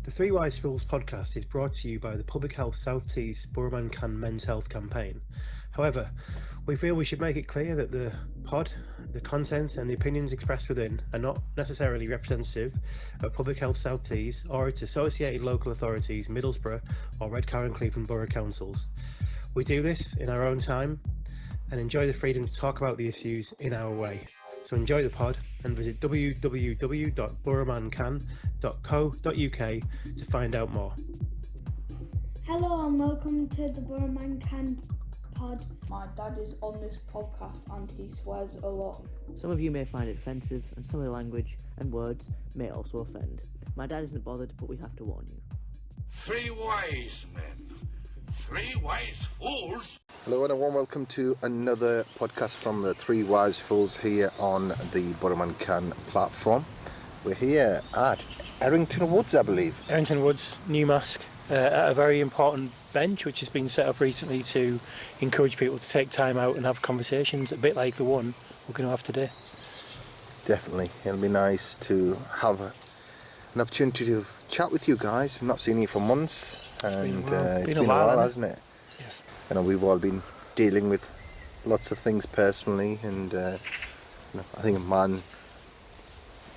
The Three Wise Fools podcast is brought to you by the Public Health South Tees BoroManCan Men's Health campaign. However, we feel we should make it clear that the pod, the content and the opinions expressed within are not necessarily representative of Public Health South Tees or its associated local authorities, Middlesbrough or Redcar and Cleveland Borough Councils. We do this in our own time and enjoy the freedom to talk about the issues in our way. So enjoy the pod and visit www.boromancan.co.uk to find out more. Hello and welcome to the BoroManCan pod. My dad is on this podcast and he swears a lot. Some of you may find it offensive, and some of the language and words may also offend. My dad isn't bothered, but we have to warn you. Three wise men, three wise fools. Hello and a warm welcome to another podcast from the Three Wise Fools here on the BoroManCan platform. We're here at Errington Woods, I believe. Errington Woods, Newmask, at a very important bench which has been set up recently to encourage people to take time out and have conversations, a bit like the one we're going to have today. Definitely, it'll be nice to have an opportunity to chat with you guys. We've not seen you for months, and it's been a while, hasn't it? Yes. You know, we've all been dealing with lots of things personally, and I think mine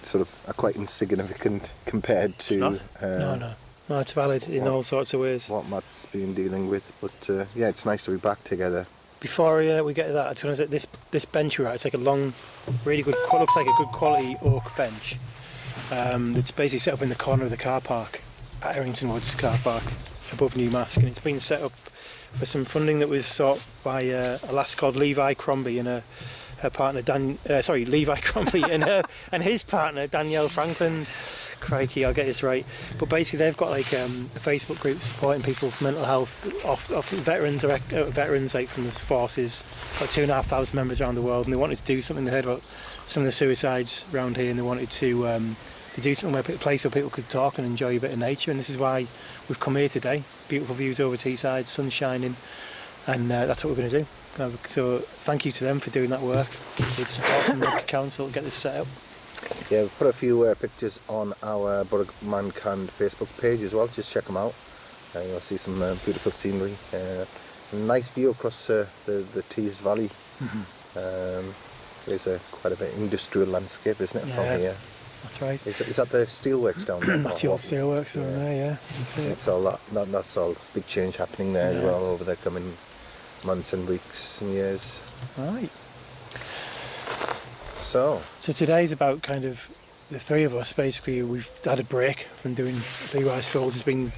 sort of are quite insignificant compared to No, it's valid in all sorts of ways. What Matt's been dealing with, but yeah, it's nice to be back together. Before we get to that, I just want to say this bench we're at, it's like a long, really good, looks like a good quality oak bench. It's basically set up in the corner of the car park at Errington Woods car park above Newmask, and it's been set up for some funding that was sought by a lass called Levi Crombie and her partner Levi Crombie and his partner Danielle Franklin. Crikey, I'll get this right. But basically, they've got like a Facebook group supporting people for mental health, off veterans like from the forces, like 2,500 members around the world, and they wanted to do something. They heard about some of the suicides around here, and they wanted to do something a place where people could talk and enjoy a bit of nature. And this is why we've come here today. Beautiful views over Teesside, sun shining, and that's what we're going to do. So thank you to them for doing that work with support from the council to get this set up. Yeah, we've put a few pictures on our BoroManCan Facebook page as well. Just check them out. You'll see some beautiful scenery. Nice view across the Tees Valley. Mm-hmm. There's quite an industrial landscape, isn't it, from here? That's right. Is that the steelworks down there? That's the old steelworks down there, yeah. It's all that's all big change happening there as well over the coming months and weeks and years. Right. So today's about kind of the three of us. Basically, we've had a break from doing Three Wise Fools. There's been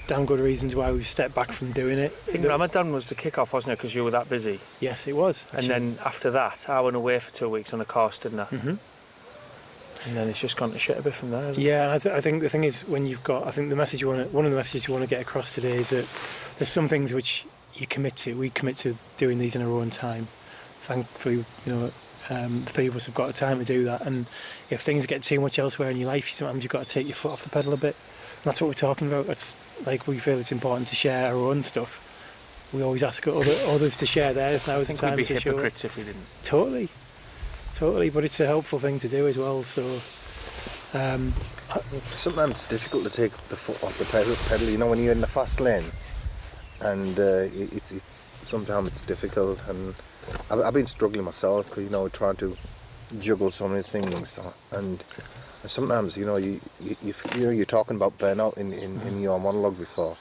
damn good reasons why we've stepped back from doing it. I think Ramadan was the kick-off, wasn't it, because you were that busy? Yes, it was. Actually. And then after that, I went away for 2 weeks on the course, didn't I? Mm-hmm. And then it's just gone to shit a bit from there, hasn't it? Yeah, and I think the thing is, when you've got, I think one of the messages you want to get across today is that there's some things which you commit to. We commit to doing these in our own time. Thankfully, the three of us have got the time to do that, and if things get too much elsewhere in your life, sometimes you've got to take your foot off the pedal a bit. And that's what we're talking about. It's like we feel it's important to share our own stuff. We always ask others to share theirs. Now I think we'd be hypocrites if we didn't. Totally, but it's a helpful thing to do as well. So sometimes it's difficult to take the foot off the pedal. When you're in the fast lane, and it's sometimes it's difficult. And I've been struggling myself, because trying to juggle so many things, and sometimes you're talking about burnout in your monologue before,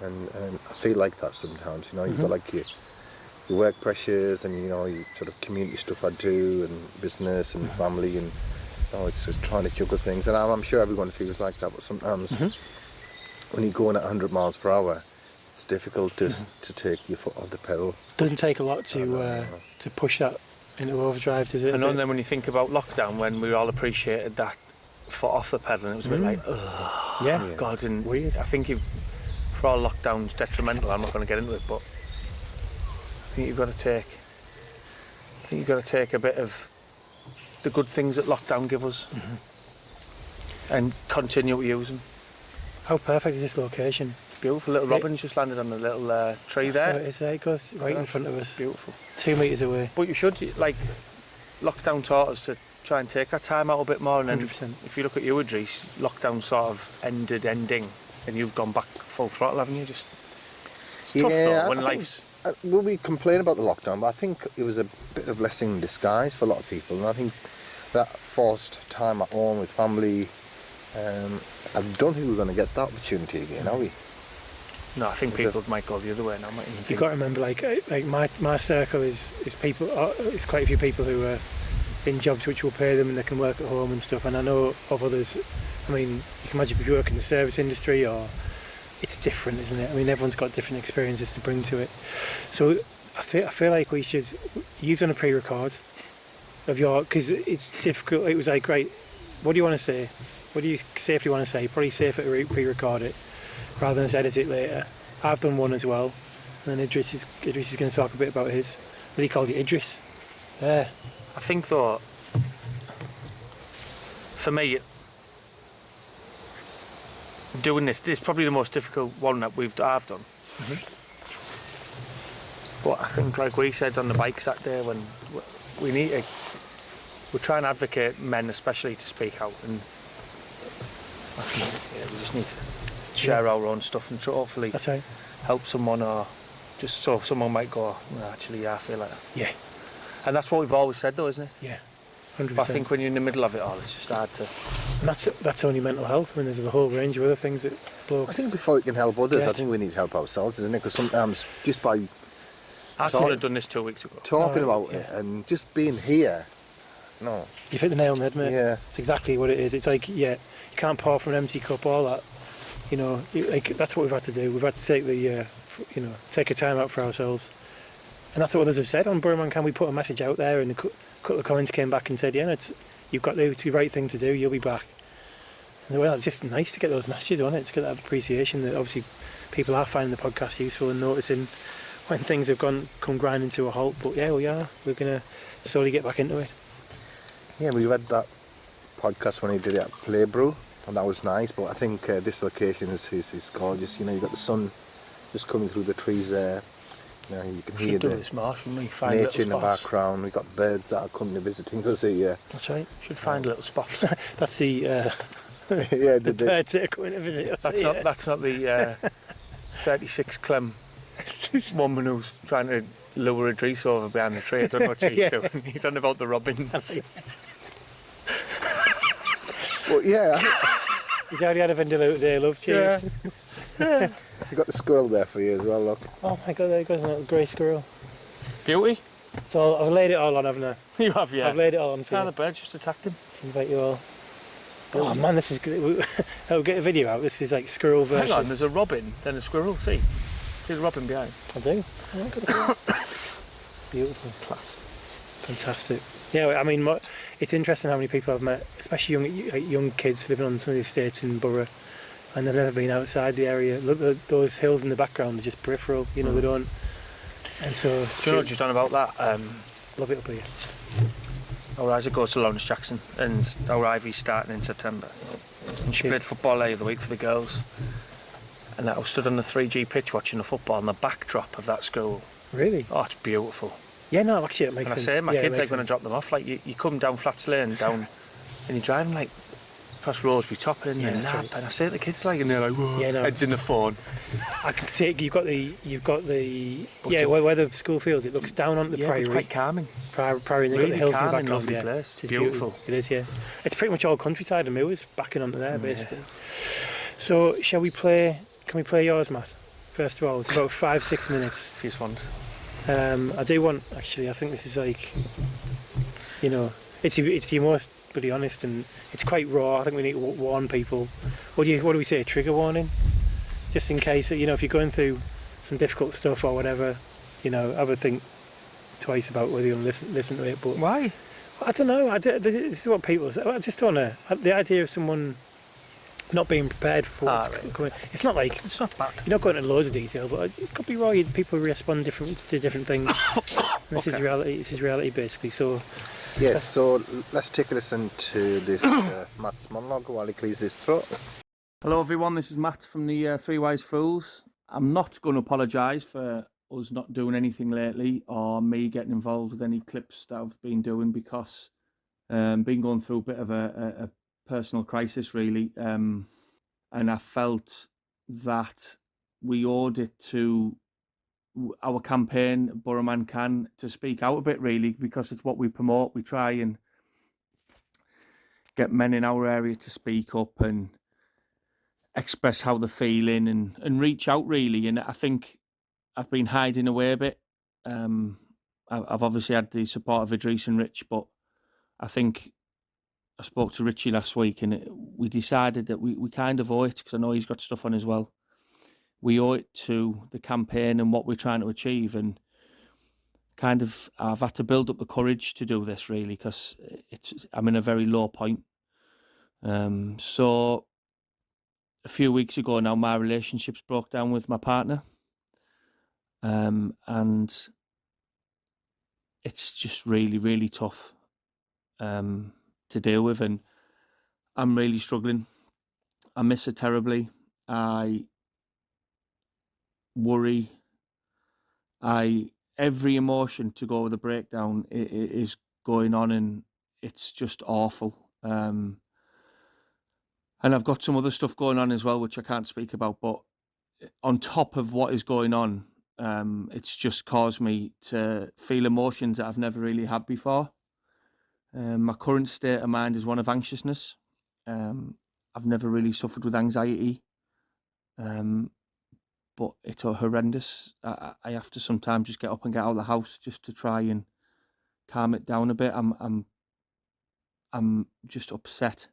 and I feel like that sometimes. You've got like your work pressures, and you sort of community stuff I do, and business and family, and it's just trying to juggle things. And I'm sure everyone feels like that, but sometimes when you're going at 100 miles per hour, it's difficult to take your foot off the pedal. Doesn't take a lot to push that into overdrive, does it? And then when you think about lockdown, when we all appreciated that foot off the pedal, and it was a bit like, ugh, yeah, God, and weird. I think for all lockdown's detrimental. I'm not going to get into it, but I think you've got to take a bit of the good things that lockdown give us, and continue to use them. How perfect is this location? Beautiful. Little robin's just landed on a little tree there. So it's there. It goes right in front of us. Beautiful. 2 metres away. But you should, like, lockdown taught us to try and take that time out a bit more. And then 100%. if you look at you, Idrees, lockdown sort of ending, and you've gone back full throttle, haven't you? Just it's tough though, when life's... Well, we complain about the lockdown, but I think it was a bit of a blessing in disguise for a lot of people. And I think that forced time at home with family, I don't think we're going to get that opportunity again, are we? No, I think people might go the other way now. You've got to remember, like my circle is people. It's quite a few people who are in jobs which will pay them and they can work at home and stuff. And I know of others. I mean, you can imagine if you work in the service industry, or it's different, isn't it? I mean, everyone's got different experiences to bring to it. So I feel like we should. You've done a pre-record of your, because it's difficult. It was like, right, what do you want to say? What do you safely want to say? Probably safer to pre-record it rather than just edit it later. I've done one as well, and then Idrees is going to talk a bit about his. What he called it, Idrees. Yeah. I think though, for me, doing this is probably the most difficult one that I've done. But I think, like we said on the bikes that day, when we're trying to advocate men especially to speak out, and I think we just need to share our own stuff and hopefully That's right. help someone, or just so someone might go, well, actually, yeah, I feel like that. Yeah. And that's what we've always said though, isn't it? Yeah. 100%. But I think when you're in the middle of it all, it's just hard to... And that's only mental health. I mean, there's a whole range of other things that blokes... I think before we can help others, Yeah. I think we need to help ourselves, isn't it? Because sometimes just by I should have done this 2 weeks ago. talking Oh, about it and just being here, no. You've hit the nail on the head, mate. Yeah. It's exactly what it is. It's like, yeah, you can't pour from an empty cup, all that. You know, like that's what we've had to do. We've had to take take a time out for ourselves. And that's what others have said on BoroManCan. We put a message out there, and a couple of comments came back and said, yeah, you've got the right thing to do, you'll be back. And well, it's just nice to get those messages on it, to get that appreciation that obviously people are finding the podcast useful and noticing when things have come grinding to a halt. But yeah, we're going to slowly get back into it. Yeah, we read that podcast when he did it at Playbrew, and that was nice, but I think this location is gorgeous. You know, you've got the sun just coming through the trees there. You know, you can We hear should do the this more, shouldn't we? Find nature in the little spots. background. We've got birds that are coming visiting us here. That's right. Should find little spots. That's the Yeah, the birds that are coming to visit us. That's not the 36 Clem woman who's trying to lure Idrees over behind the tree. I don't know what she's doing. He's on about the robins. Well, yeah, He's already had a vindaloo today, love. Cheers. we've got the squirrel there for you as well, look. Oh my god, there goes a little grey squirrel. Beauty. So I've laid it all on, haven't I? You have, yeah. I've laid it all on for Yeah, you. the bird just attacked him. Invite you all. Oh man, this is good. I'll get a video out. This is like squirrel version. Hang on, there's a robin, then a squirrel. See the robin behind. I do. Oh, look at that. Beautiful. Class. Fantastic. Yeah, I mean, it's interesting how many people I've met, especially young kids living on some of the estates in Borough, and they've never been outside the area. Look, those hills in the background are just peripheral. You know, they don't. And so. Do you know just on about that? Love it up here. Our Isaac goes to Lawrence Jackson, and our Ivy's starting in September. And she played football the other week for the girls. And I was stood on the 3G pitch watching the football on the backdrop of that school. Really? Oh, it's beautiful. Yeah, no, actually it makes And I sense. say, my Yeah, it kids makes like when I sense. drop them off, like you come down Flats Lane, and you're driving like past Roseby Top and Yeah, Nap, that's right. and I say to the kids like, and they're like, whoa, Yeah, no. heads in the phone. I can take. You've got the. Yeah, where the school fields. It looks down onto the Yeah, but priory. it's quite calming. Priory, and you've got Really the hills in the calming, background. lovely Yeah. place. It's Beautiful. It is, yeah. It's pretty much all countryside and moors backing onto there, basically. So, shall we play? Can we play yours, Matt? First of all, it's about 5-6 minutes. If you just want. I do want. Actually, I think this is like. You know, it's the most bloody honest, and it's quite raw. I think we need to warn people. What do we say? Trigger warning, just in case. You know, if you're going through some difficult stuff or whatever, you know, have a think twice about whether you want to listen to it. But Why? I don't know. This is what people say. I just don't know. The idea of someone not being prepared for what's right. coming. It's not like It's not bad. you're not going into loads of detail, but it could be raw. People respond to different things. And this is reality. This is reality, basically. So. Yes, so let's take a listen to this Matt's monologue while he clears his throat. Hello everyone, this is Matt from the Three Wise Fools. I'm not going to apologise for us not doing anything lately or me getting involved with any clips that I've been doing because Been going through a bit of a personal crisis, really. And I felt that we owed it to our campaign, BoroManCan, to speak out a bit, really, because it's what we promote. We try and get men in our area to speak up and express how they're feeling and reach out, really. And I think I've been hiding away a bit. I've obviously had the support of Idrees and Rich, but I think I spoke to Richie last week and we decided that we kind of owe it, because I know he's got stuff on as well. We owe it to the campaign and what we're trying to achieve, and kind of I've had to build up the courage to do this, really, because I'm in a very low point. So a few weeks ago now, my relationships broke down with my partner, and it's just really, really tough to deal with, and I'm really struggling. I miss her terribly. I worry. Every emotion to go with the breakdown is going on, and it's just awful. And I've got some other stuff going on as well, which I can't speak about. But on top of what is going on, it's just caused me to feel emotions that I've never really had before. My current state of mind is one of anxiousness. I've never really suffered with anxiety, but it's horrendous. I have to sometimes just get up and get out of the house just to try and calm it down a bit. I'm just upset.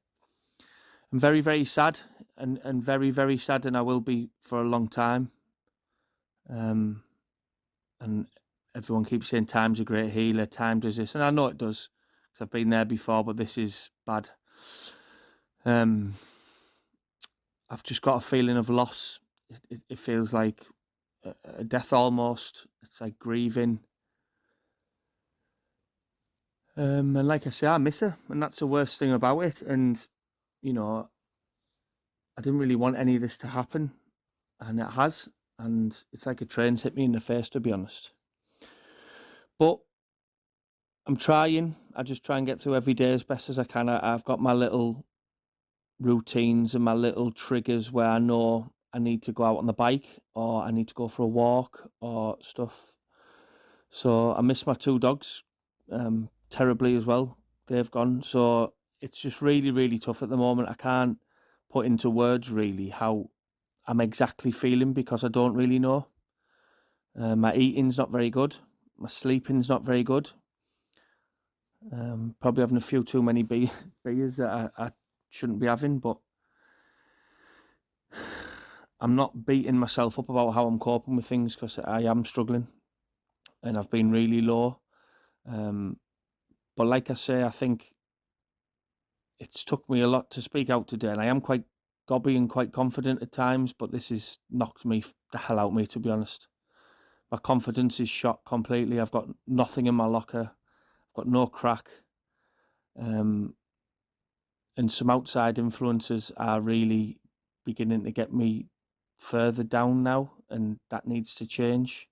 I'm very, very sad, and very, very sad, and I will be for a long time. And everyone keeps saying time's a great healer, time does this, and I know it does, because I've been there before, but this is bad. I've just got a feeling of loss. It feels like a death almost. It's like grieving. And like I say, I miss her, and that's the worst thing about it. And, you know, I didn't really want any of this to happen, and it has. And it's like a train's hit me in the face, to be honest. But I'm trying. I just try and get through every day as best as I can. I've got my little routines and my little triggers where I know I need to go out on the bike, or I need to go for a walk or stuff. So I miss my two dogs terribly as well. They've gone. So it's just really, really tough at the moment. I can't put into words really how I'm exactly feeling, because I don't really know. My eating's not very good. My sleeping's not very good. Probably having a few too many beers that I shouldn't be having, but I'm not beating myself up about how I'm coping with things, because I am struggling and I've been really low. But like I say, I think it's took me a lot to speak out today, and I am quite gobby and quite confident at times, but this has knocked me the hell out of me, to be honest. My confidence is shot completely. I've got nothing in my locker. I've got no crack. And some outside influences are really beginning to get me further down now, and that needs to change.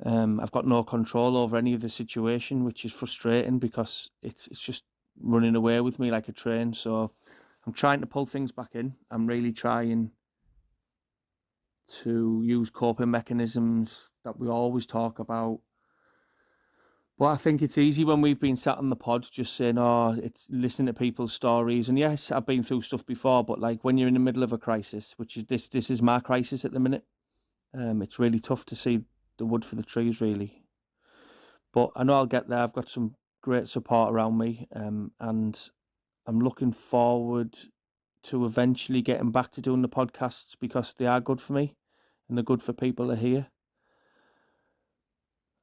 I've got no control over any of the situation, which is frustrating, because it's just running away with me like a train. So I'm trying to pull things back in. I'm really trying to use coping mechanisms that we always talk about. But I think it's easy when we've been sat on the pod just saying, oh, it's listening to people's stories. And yes, I've been through stuff before, but like when you're in the middle of a crisis, which is this is my crisis at the minute, it's really tough to see the wood for the trees, really. But I know I'll get there. I've got some great support around me, and I'm looking forward to eventually getting back to doing the podcasts, because they are good for me and they're good for people to hear.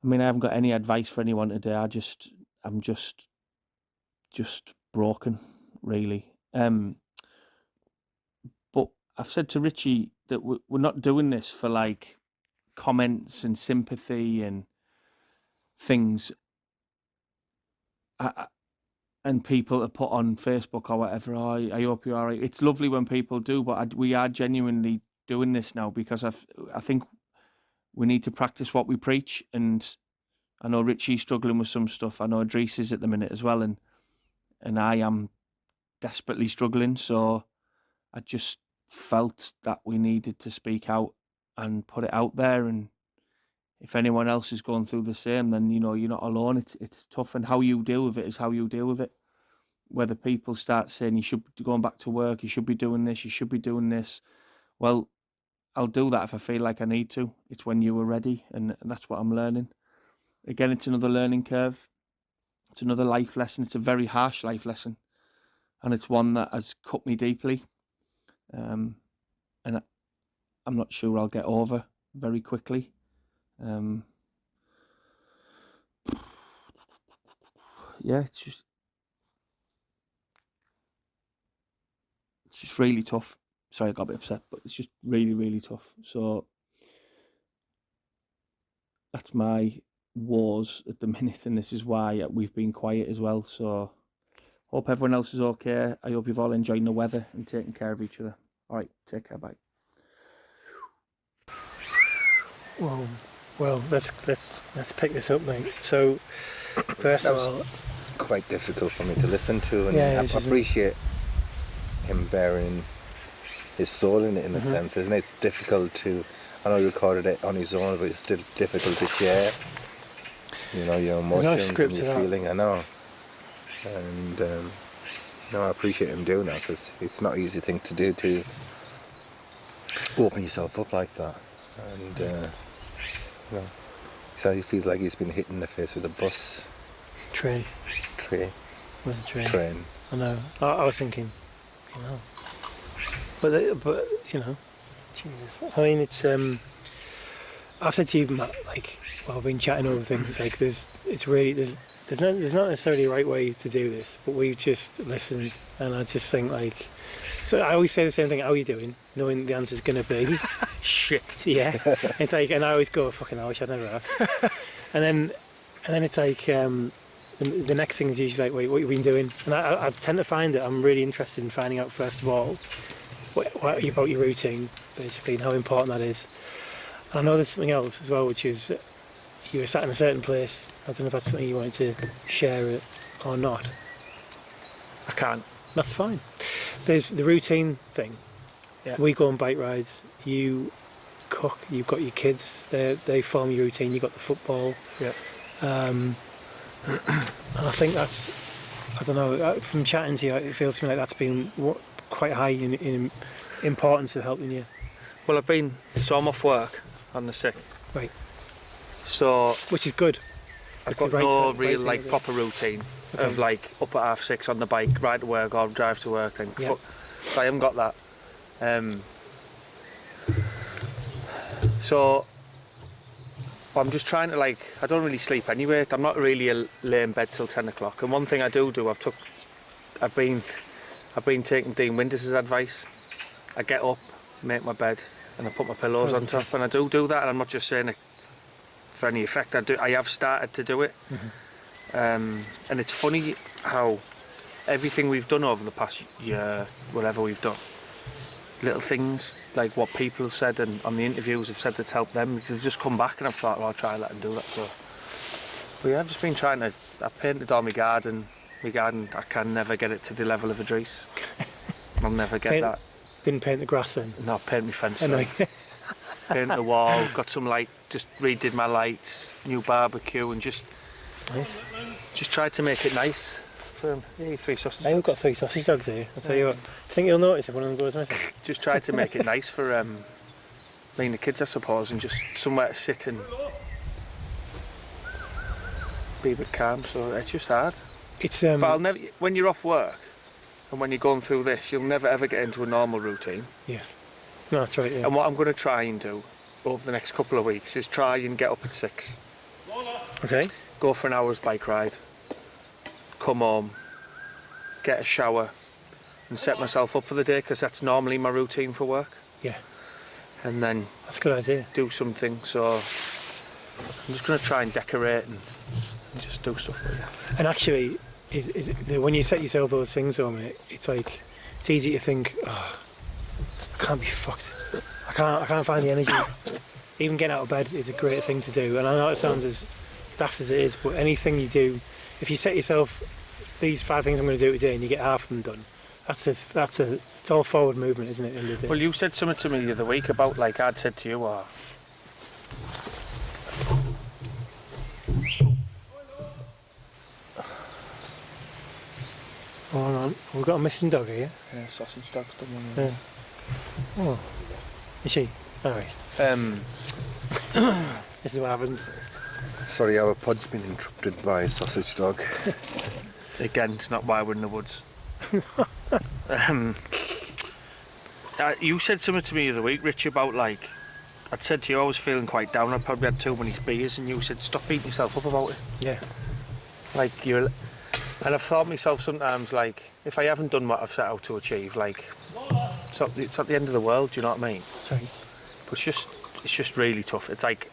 I mean, I haven't got any advice for anyone today. I'm just broken, really. But I've said to Richie that we're not doing this for like comments and sympathy and things. And people to put on Facebook or whatever, oh, I hope you're all right. It's lovely when people do, but we are genuinely doing this now, because I think we need to practice what we preach. And I know Richie's struggling with some stuff. I know Idrees is at the minute as well. And and I am desperately struggling. So I just felt that we needed to speak out and put it out there. And if anyone else is going through the same, then you're not alone. It's tough, and how you deal with it is how you deal with it. Whether people start saying you should be going back to work, you should be doing this, you should be doing this, well, I'll do that if I feel like I need to. It's when you were ready, and that's what I'm learning. Again, it's another learning curve. It's another life lesson. It's a very harsh life lesson, and it's one that has cut me deeply. And I'm not sure I'll get over very quickly. Yeah, it's just really tough. Sorry, I got a bit upset, but it's just really, really tough. So that's my wars at the minute, and this is why we've been quiet as well. So hope everyone else is okay. I hope you've all enjoyed the weather and taking care of each other. All right, take care, bye. Well, let's pick this up, mate. So first of all, quite difficult for me to listen to, and Yeah, I appreciate him bearing his soul in it, in a sense, isn't it? It's difficult to, I know he recorded it on his own, but it's still difficult to share, your emotions and your feeling. I know. And I appreciate him doing that, because it's not an easy thing to do, to open yourself up like that. And so he feels like he's been hit in the face with a bus. Train. Where's the train? Train. I know. I was thinking, but Jesus. I mean, it's I've said to you, Matt, like, while I've been chatting over things, it's like there's not necessarily a right way to do this, but we've just listened, and I just think, like, so I always say the same thing. How are you doing? Knowing the answer's gonna be shit. Yeah. It's like, and I always go, fucking, I wish I'd never asked. and then it's like, the next thing is usually like, wait, what have you been doing? And I tend to find that I'm really interested in finding out, first of all, what about your routine, basically, and how important that is. And I know there's something else as well, which is you were sat in a certain place. I don't know if that's something you wanted to share it or not. I can't. That's fine. There's the routine thing. Yeah. We go on bike rides. You cook. You've got your kids. They form your routine. You've got the football. Yeah. And I think that's, I don't know, from chatting to you, it feels to me like that's been quite high in importance of helping you. Well, I'm off work on the 6th. Right. So which is good. I've got no real like proper routine of like up at 6:30 on the bike, ride to work or drive to work. And Yeah. So I haven't got that. So I'm just trying to, like, I don't really sleep anyway. I'm not really lay in bed till 10 o'clock. And one thing I do, I've been taking Dean Winters' advice. I get up, make my bed, and I put my pillows on top. And I do that, and I'm not just saying it for any effect. I have started to do it. And it's funny how everything we've done over the past year, whatever we've done, little things like what people said and on the interviews have said that's helped them, they've just come back, and I've thought, well, I'll try that and do that. So, but yeah, I've just been trying to, I've painted all my garden, I can never get it to the level of Idrees. I'll never get that. Didn't paint the grass then? No, paint my fence. Paint the wall, got some light, just redid my lights, new barbecue, and just tried to make it nice. Yeah, 3 sausages. Hey, we've got 3 sausage dogs here. I'll tell you what. I think you'll notice if one of them goes missing. Just tried to make it nice for me and the kids, I suppose, and just somewhere to sit and be a bit calm. So it's just hard. It's But I'll never. When you're off work and when you're going through this, you'll never ever get into a normal routine. Yes. No, that's right. Yeah. And what I'm going to try and do over the next couple of weeks is try and get up at 6. Okay. Go for an hour's bike ride. Come home, get a shower, and set myself up for the day, because that's normally my routine for work. Yeah. And then that's a good idea. Do something. So I'm just going to try and decorate and just do stuff like that. And actually, when you set yourself those things on it, it's like it's easy to think, oh, I can't be fucked. I can't find the energy. Even getting out of bed is a great thing to do. And I know it sounds as daft as it is, but anything you do, if you set yourself these 5 things I'm going to do today, and you get half of them done. It's all forward movement, isn't it? At the end of the day? Well, you said something to me the other week about, like I'd said to you, or... Oh, hang on, we've got a missing dog here. Yeah, sausage dog's done one. Yeah. Oh, is she? All right. This is what happens. Sorry, our pod's been interrupted by a sausage dog. Again, it's not why we're in the woods. You said something to me the other week, Rich, about like, I'd said to you I was feeling quite down, I'd probably had too many beers, and you said stop beating yourself up about it. Yeah. Like you're, and I've thought myself sometimes, like, if I haven't done what I've set out to achieve, like, it's at the end of the world, do you know what I mean? Sorry. But it's just really tough. It's like,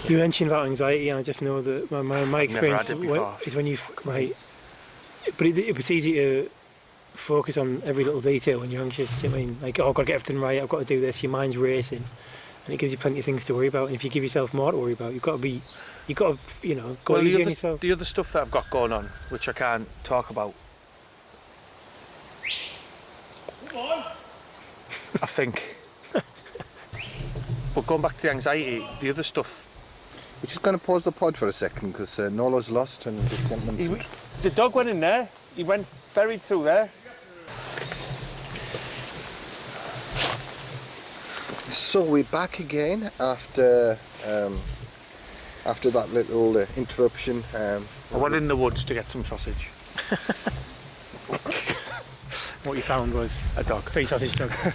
you mentioned about anxiety, and I just know that my experience is when you right. But it was easy to focus on every little detail when you're anxious. Do you know what I mean? Like, oh, I've got to get everything right. I've got to do this. Your mind's racing, and it gives you plenty of things to worry about. And if you give yourself more to worry about, you've got to, you know, go easy on yourself. The other stuff that I've got going on, which I can't talk about. Come on. I think. But going back to the anxiety, the other stuff. We're just going to pause the pod for a second because Nolo's lost and this gentleman's... The dog went in there. He went buried through there. So we're back again after that little interruption. I went in the woods to get some sausage. What you found was a dog. 3 sausage dogs.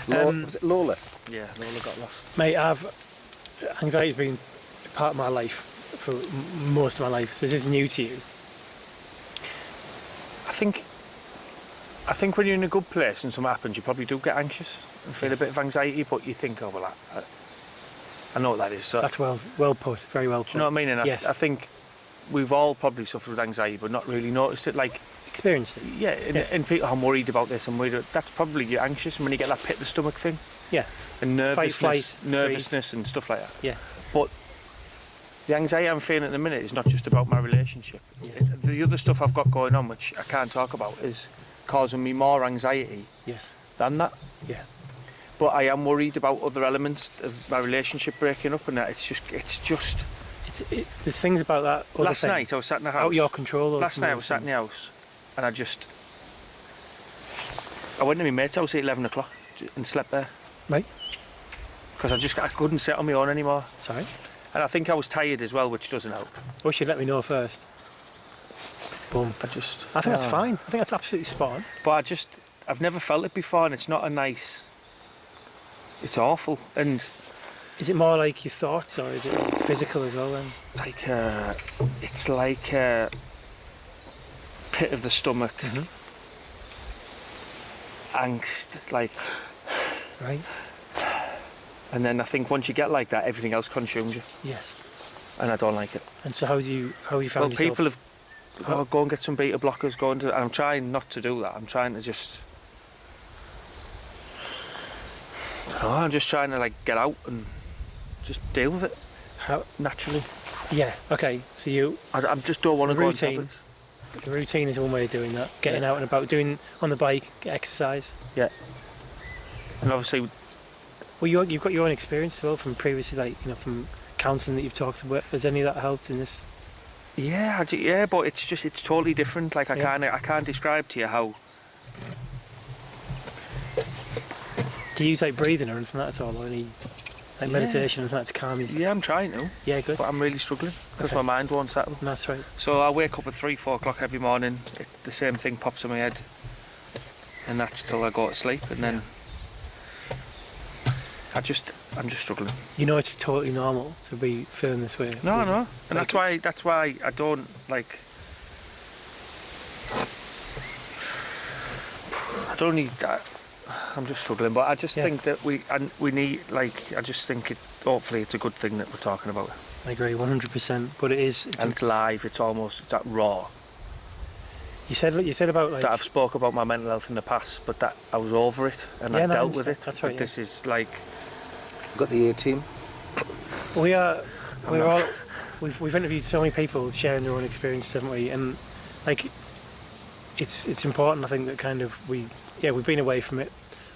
Was it Lola? Yeah, Lola got lost. Mate, anxiety's been part of my life for most of my life. So this is new to you. I think when you're in a good place and something happens, you probably do get anxious and feel a bit of anxiety, but you think, oh well, I know what that is. So that's well put, very well put. Do you know what I mean? And yes. I think we've all probably suffered with anxiety, but not really noticed it. Like experienced it. Yeah, and people, I'm worried about this. I'm worried. That's probably you're anxious, and when you get that pit of the stomach thing. Yeah. And nervousness, fight, nervousness, and stuff like that. Yeah. But the anxiety I'm feeling at the minute is not just about my relationship. Yes. The other stuff I've got going on, which I can't talk about, is causing me more anxiety. Yes. Than that. Yeah. But I am worried about other elements of my relationship breaking up, and that it's just. There's things about that. Last night I was sat in the house. Out of your control. Last night I was sat in the house, and I went to my mate's house at 11 o'clock and slept there. Right. Because I couldn't sit on my own anymore. Sorry. And I think I was tired as well, which doesn't help. Wish you'd let me know first. Boom. I think that's fine. I think that's absolutely spot on. But I've never felt it before, and it's not a nice. It's awful. And is it more like your thoughts, or is it physical as well? Then. Like it's like a pit of the stomach, angst, like. Right. And then I think once you get like that, everything else consumes you. Yes. And I don't like it. And so how have you found yourself? Well, people have go and get some beta blockers. And I'm trying not to do that. I'm trying to just. I'm just trying to like get out and just deal with it. How naturally? Yeah. Okay. So I just don't want to go on tablets. The routine is one way of doing that. Getting out and about, doing on the bike, exercise. Yeah. And obviously. Well, you've got your own experience as well from previously, like from counselling that you've talked about. Has any of that helped in this? Yeah, but it's totally different. Like I can't describe to you how. Do you use like breathing or anything like that at all, or any like meditation or anything like that to calm you? Yeah, I'm trying to. Yeah, good. But I'm really struggling because my mind won't settle. That's right. So I wake up at 3-4 o'clock every morning. The same thing pops in my head, and that's till I go to sleep, and then. I'm just struggling. You know, it's totally normal to be feeling this way. No, and that's why I don't like. I don't need that. I'm just struggling, but I just think that we need I just think hopefully it's a good thing that we're talking about. I agree, 100%. But it is. And it's live. It's that raw. You said about like that I've spoke about my mental health in the past, but that I was over it and I dealt with it. That's right. But this is like. Got the A team. We're all we've interviewed so many people sharing their own experiences, haven't we? And like, it's important. I think that kind of we've been away from it,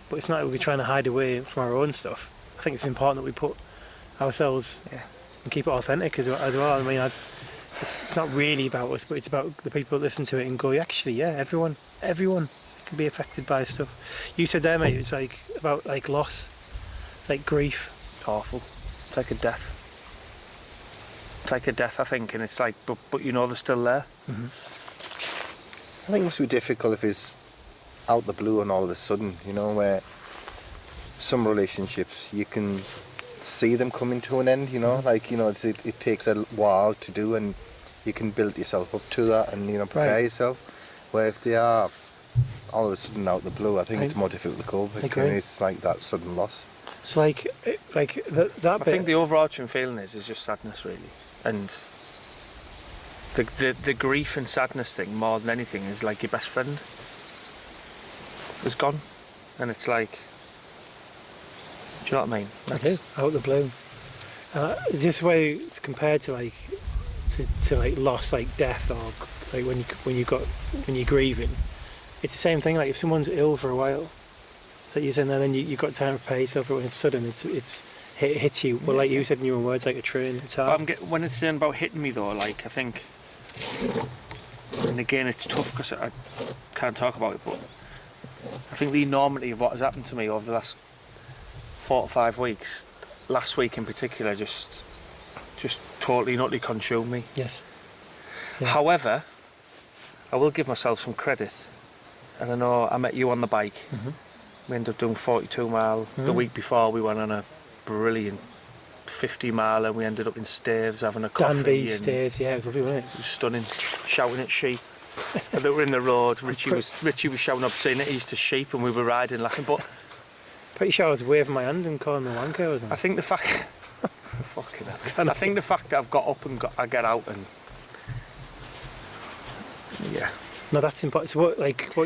but it's not that we're trying to hide away from our own stuff. I think it's important that we put ourselves and keep it authentic as well. I mean, it's not really about us, but it's about the people that listen to it and go, actually, yeah, everyone can be affected by stuff. You said there, mate, it's like about like loss, like grief. Awful. It's like a death. It's like a death, I think, and it's like, but you know they're still there. Mm-hmm. I think it must be difficult if it's out the blue and all of a sudden, you know, where some relationships you can see them coming to an end, you know, like, you know, it takes a while to do, and you can build yourself up to that and, you know, prepare yourself. Where if they are all of a sudden out the blue, I think it's more difficult to cope with, and it's like that sudden loss. So like that I think the overarching feeling is just sadness, really, and the grief and sadness thing more than anything is like your best friend is gone, and it's like, do you know what I mean? I do, out the blue. Is this way it's compared to like to like loss, like death, or like when you're grieving? It's the same thing. Like if someone's ill for a while, so you're saying, then you've got time to prepare yourself for when it's sudden. It hits you. Well, like you said in your own words, like a train. It's hard. When it's saying about hitting me though, like I think, and again it's tough because I can't talk about it, but I think the enormity of what has happened to me over the last 4 to 5 weeks, last week in particular, just totally and utterly consumed me. Yes. Yeah. However, I will give myself some credit, and I know I met you on the bike. Mm-hmm. We ended up doing 42 mile. The week before we went on a brilliant 50 mile, and we ended up in Staves having a coffee. Danby, Staves, yeah, it was lovely, wasn't it? It was stunning, shouting at sheep that were in the road. Richie was shouting obscenities to sheep, and we were riding laughing. But pretty sure I was waving my hand and calling me wanker, wasn't I? I think the fact, fucking hell. I think the fact that I've got up and I get out and No, that's important. So what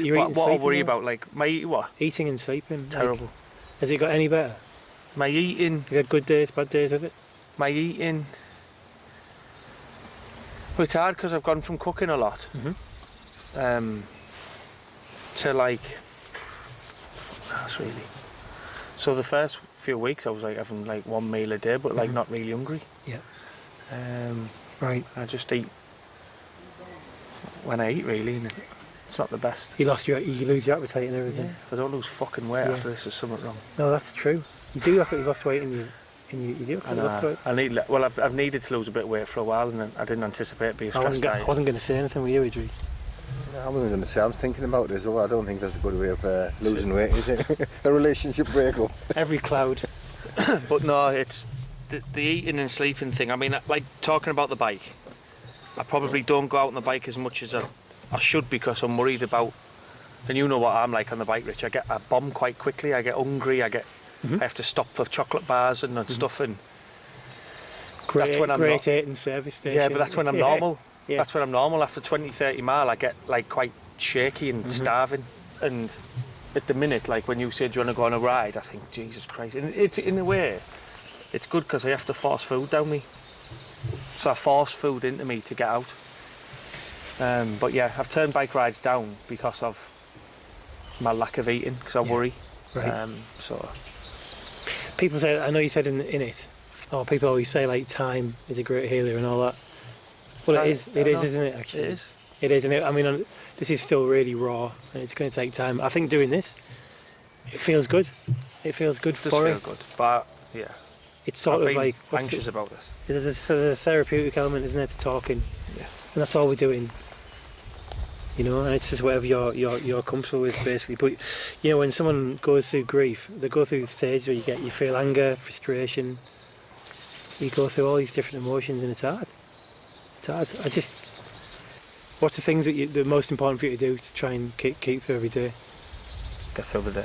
you're eating? What I worry about, like my eating and sleeping. Terrible. Like, has it got any better? My eating. You had good days, bad days with it? My eating. Well, it's hard because I've gone from cooking a lot to like. That's really. So the first few weeks I was like having like one meal a day, but like not really hungry. Yeah. Right. I just eat when I eat, really, and it's not the best. You lose your appetite and everything. Yeah. If I don't lose fucking weight after this, there's something wrong. No, that's true. You do look like you've lost weight, and you do. I've needed to lose a bit of weight for a while, and I didn't anticipate it being a stress diet. I wasn't going to say anything with you, Idrees. I wasn't going to say. I'm thinking about this. I don't think that's a good way of losing weight, is it? A relationship breakup. Every cloud. But no, it's the eating and sleeping thing. I mean, like talking about the bike, I probably don't go out on the bike as much as I should, because I'm worried about, and you know what I'm like on the bike, Rich. I bomb quite quickly. I get hungry. I have to stop for chocolate bars and stuff, and that's when I'm great eating service station. Yeah, but that's when I'm normal. Yeah. That's when I'm normal. After 20-30 mile, I get like quite shaky and starving. And at the minute, like when you said you want to go on a ride, I think, Jesus Christ. And it's in a way, it's good because I have to force food down me. So I force food into me to get out. But yeah, I've turned bike rides down because of my lack of eating, because I worry. Right. So people say, I know you said in it, or people always say like time is a great healer and all that. Well, it is, isn't it? Actually, it is. It is, and I mean, this is still really raw, and it's going to take time. I think doing this, it feels good. It feels good for us. It does feel good, but yeah, it's sort I've of been like anxious about this. There's a therapeutic element, isn't there, to talking? Yeah. And that's all we're doing. You know, and it's just whatever you're comfortable with, basically. But you know, when someone goes through grief, they go through the stage where you feel anger, frustration. You go through all these different emotions, and it's hard. It's hard. What's the things that the most important for you to do to try and keep through every day? Get through the day.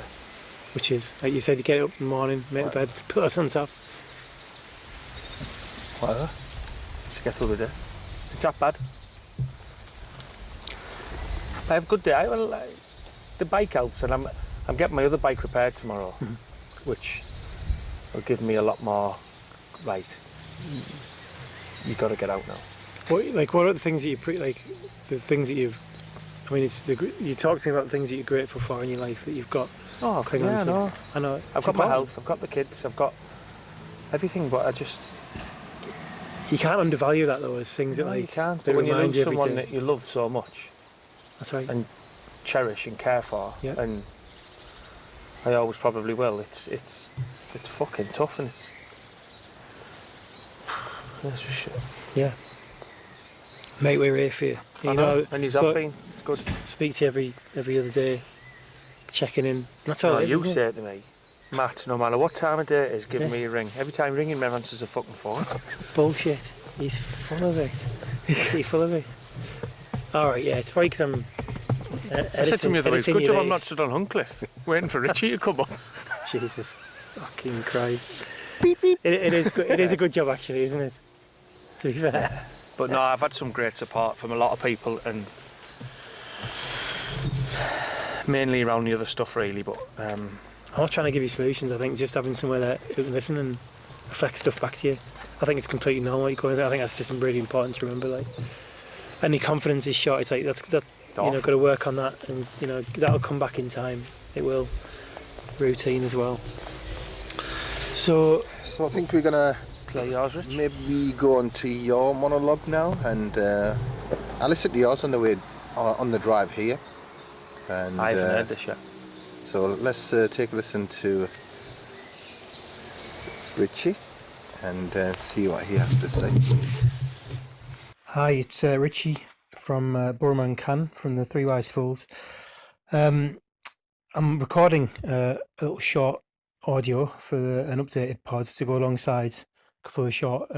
Which is, like you said, you get up in the morning, make the bed, put us on top. Whatever. Just get through the day. It's that bad. I have a good day. The bike helps, and I'm getting my other bike repaired tomorrow, which will give me a lot more, right, you got to get out now. What are the things that the things that you've? I mean, you talk to me about the things that you're grateful for in your life that you've got. Oh, cling yeah, on to. I know. I've got my health, I've got the kids, I've got everything, but you can't undervalue that though. As things no, that you can't. that But when you remind love every someone day. that you love so much, That's right. and cherish and care for, Yeah. and I always probably will. It's fucking tough, and it's just shit. Yeah. Mate, we're here for you. I know, and he's up been. It's good. Speak to you every other day, checking in. That's all No, it is, you isn't say it? to me, Matt, no matter what time of day it is, give Yeah. me a ring. Every time ringing, my answers a fucking phone. Bullshit. He's full of it. He's full of it. All right, yeah. It's probably because I'm. I said to him the other day, it's a good job I'm not days. stood on Huncliffe waiting for Richie to come up. Jesus fucking Christ. Beep, beep. It is good. It is a good job actually, isn't it? To be fair. But no, I've had some great support from a lot of people, and mainly around the other stuff really, but I'm not trying to give you solutions. I think just having somewhere that you can listen and reflect stuff back to you. I think it's completely normal what you're going through. I think that's just really important to remember. Like, any confidence is short. It's like that. Got to work on that, and that'll come back in time. It will. Routine as well. So I think we're gonna play yours, Rich. maybe go on to your monologue now, and I listened to yours on the way on the drive here. And I haven't heard this yet. So let's take a listen to Richie and see what he has to say. hi, it's Richie from BoroManCan from the Three Wise Fools. I'm recording a little short audio for an updated pod to go alongside a couple of short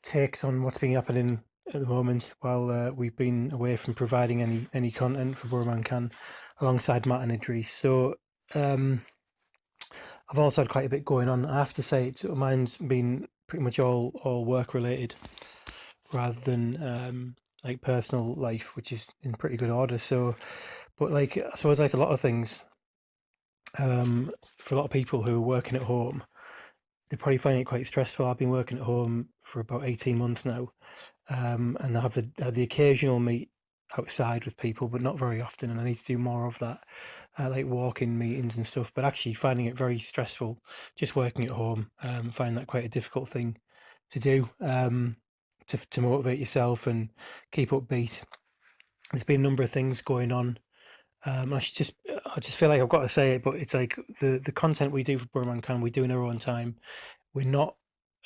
takes on what's been happening at the moment while we've been away from providing any content for BoroManCan alongside Matt and Idrees. So I've also had quite a bit going on. I have to say, mine's been pretty much all work related rather than like personal life, which is in pretty good order. So, but like I suppose like a lot of things, for a lot of people who are working at home, they're probably finding it quite stressful. I've been working at home for about 18 months now, and I have had the occasional meet outside with people, but not very often, and I need to do more of that, like walking meetings and stuff. But actually finding it very stressful just working at home, finding that quite a difficult thing to do, to motivate yourself and keep upbeat. There's been a number of things going on. I just feel like I've got to say it, but it's like the content we do for BoroManCan, we do in our own time. We're not,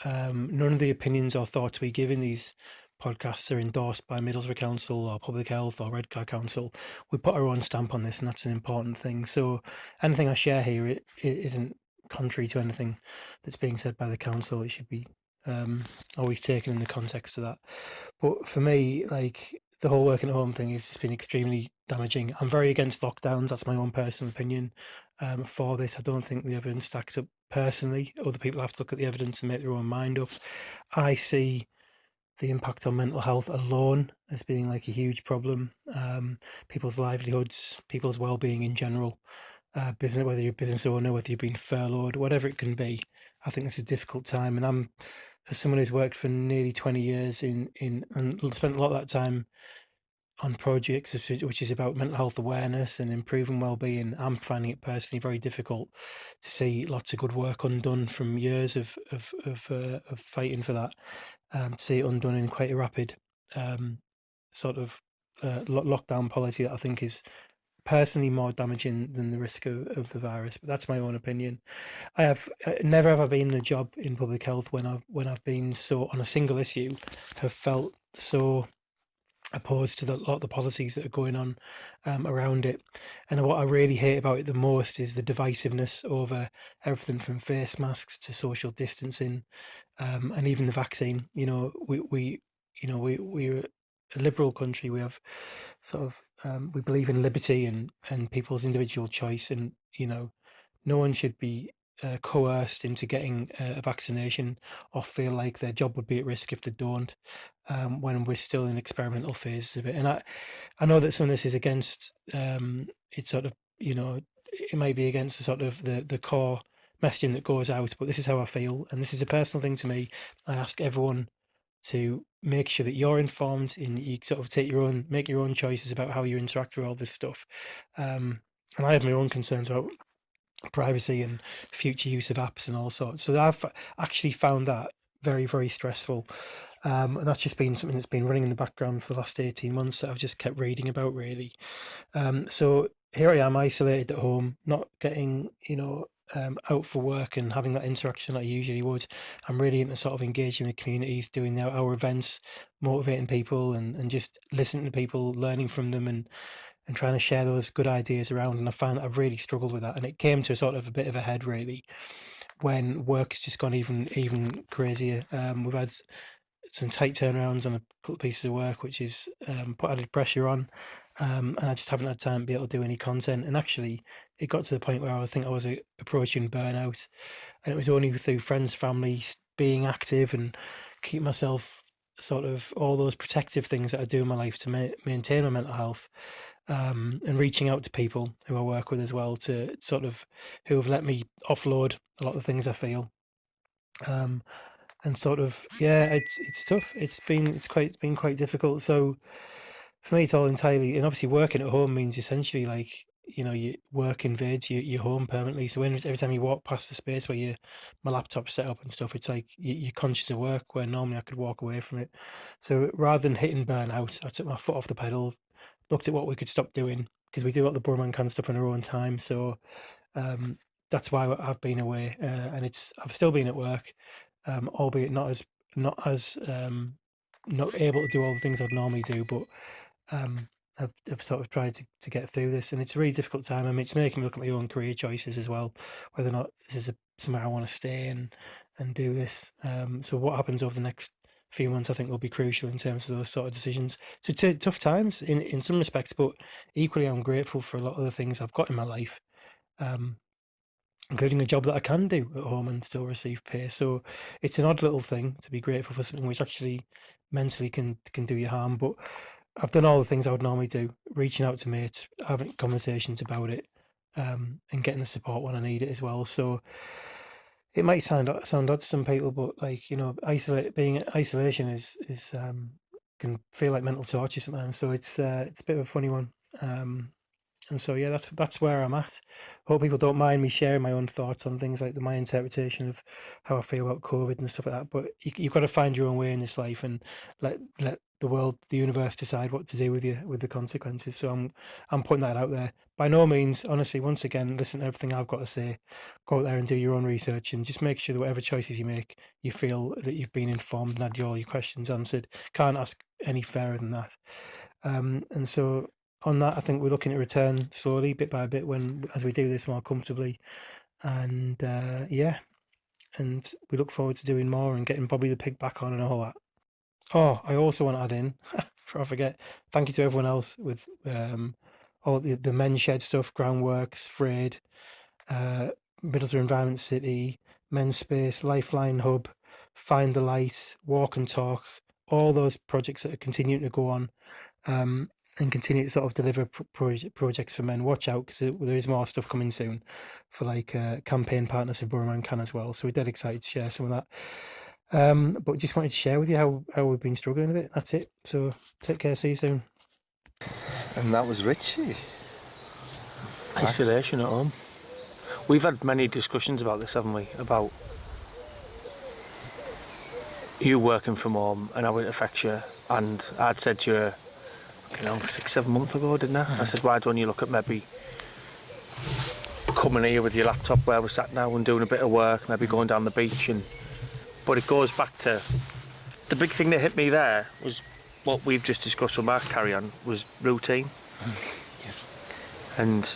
none of the opinions or thoughts we give in these podcasts are endorsed by Middlesbrough Council or Public Health or Redcar Council. We put our own stamp on this, and that's an important thing. So anything I share here, it isn't contrary to anything that's being said by the council. It should be always taken in the context of that. But for me, like the whole working at home thing has just been extremely damaging. I'm very against lockdowns. That's my own personal opinion for this. I don't think the evidence stacks up personally. Other people have to look at the evidence and make their own mind up. I see the impact on mental health alone as being like a huge problem. People's livelihoods, people's well-being in general, business, whether you're a business owner, whether you've been furloughed, whatever it can be. I think it's a difficult time, and I'm, for someone who's worked for nearly 20 years and spent a lot of that time on projects which is about mental health awareness and improving well-being, I'm finding it personally very difficult to see lots of good work undone from years of fighting for that, to see it undone in quite a rapid sort of lockdown policy that I think is personally more damaging than the risk of the virus. But that's my own opinion. I have never ever been in a job in public health when I've been so on a single issue have felt so opposed to a lot of the policies that are going on around it. And what I really hate about it the most is the divisiveness over everything from face masks to social distancing, and even the vaccine. We're a liberal country. We have sort of we believe in liberty and people's individual choice, and no one should be coerced into getting a vaccination or feel like their job would be at risk if they don't, when we're still in experimental phases of it. And I know that some of this is against it's sort of, it might be against the sort of the core messaging that goes out, but this is how I feel, and this is a personal thing to me. I ask everyone to make sure that you're informed and you sort of make your own choices about how you interact with all this stuff. And I have my own concerns about privacy and future use of apps and all sorts. So I've actually found that very, very stressful. And that's just been something that's been running in the background for the last 18 months that I've just kept reading about, really. So here I am, isolated at home, not getting, out for work and having that interaction that I usually would. I'm really into sort of engaging with communities, doing our events, motivating people and just listening to people, learning from them and trying to share those good ideas around. And I found that I've really struggled with that. And it came to sort of a bit of a head, really, when work's just gone even crazier. We've had some tight turnarounds on a couple of pieces of work, which is put added pressure on. And I just haven't had time to be able to do any content. And actually, it got to the point where I think I was approaching burnout. And it was only through friends, family, being active and keep myself sort of all those protective things that I do in my life to maintain my mental health. And reaching out to people who I work with as well to sort of who have let me offload a lot of the things I feel. And sort of it's tough. It's been quite difficult. So for me, it's all entirely, and obviously working at home means essentially like you work invades your home permanently. So every time you walk past the space where my laptop's set up and stuff, it's like you're conscious of work where normally I could walk away from it. So rather than hitting burnout, I took my foot off the pedal, looked at what we could stop doing because we do a lot of the BoroManCan stuff in our own time. So that's why I've been away, and I've still been at work, albeit not able to do all the things I'd normally do, but I've sort of tried to get through this, and it's a really difficult time. I mean, it's making me look at my own career choices as well, whether or not this is somewhere I want to stay and do this. So what happens over the next few months, I think, will be crucial in terms of those sort of decisions. So it's tough times in some respects, but equally, I'm grateful for a lot of the things I've got in my life. Including a job that I can do at home and still receive pay. So it's an odd little thing to be grateful for something which actually mentally can do you harm. But I've done all the things I would normally do, reaching out to mates, having conversations about it, and getting the support when I need it as well. So it might sound odd to some people, but like, being in isolation is can feel like mental torture sometimes. So it's a bit of a funny one. And so yeah, that's where I'm at. Hope people don't mind me sharing my own thoughts on things like my interpretation of how I feel about COVID and stuff like that. But you've got to find your own way in this life and let the world, the universe decide what to do with you, with the consequences. So I'm putting that out there. By no means, honestly, once again, listen to everything I've got to say. Go out there and do your own research and just make sure that whatever choices you make, you feel that you've been informed and had all your questions answered. Can't ask any fairer than that. And so on that, I think we're looking to return slowly, bit by bit, as we do this more comfortably, and and we look forward to doing more and getting Bobby the Pig back on and all that. Oh, I also want to add in, before I forget, thank you to everyone else with all the men's shed stuff, Groundworks, Frayed, Middlesbrough Environment City, Men's Space, Lifeline Hub, Find the Light, Walk and Talk, all those projects that are continuing to go on. And continue to sort of deliver projects for men. Watch out, because there is more stuff coming soon for like campaign partners of BoroManCan as well. So we're dead excited to share some of that. But just wanted to share with you how we've been struggling with it. That's it. So take care. See you soon. And that was Richie. Isolation at home. We've had many discussions about this, haven't we? About you working from home and how it affects you. And I'd said to you, 6-7 months ago, didn't I? I said, why don't you look at maybe coming here with your laptop where we're sat now and doing a bit of work, maybe going down the beach. But it goes back to the big thing that hit me there was what we've just discussed with Mark Carry-On was routine. Yes. And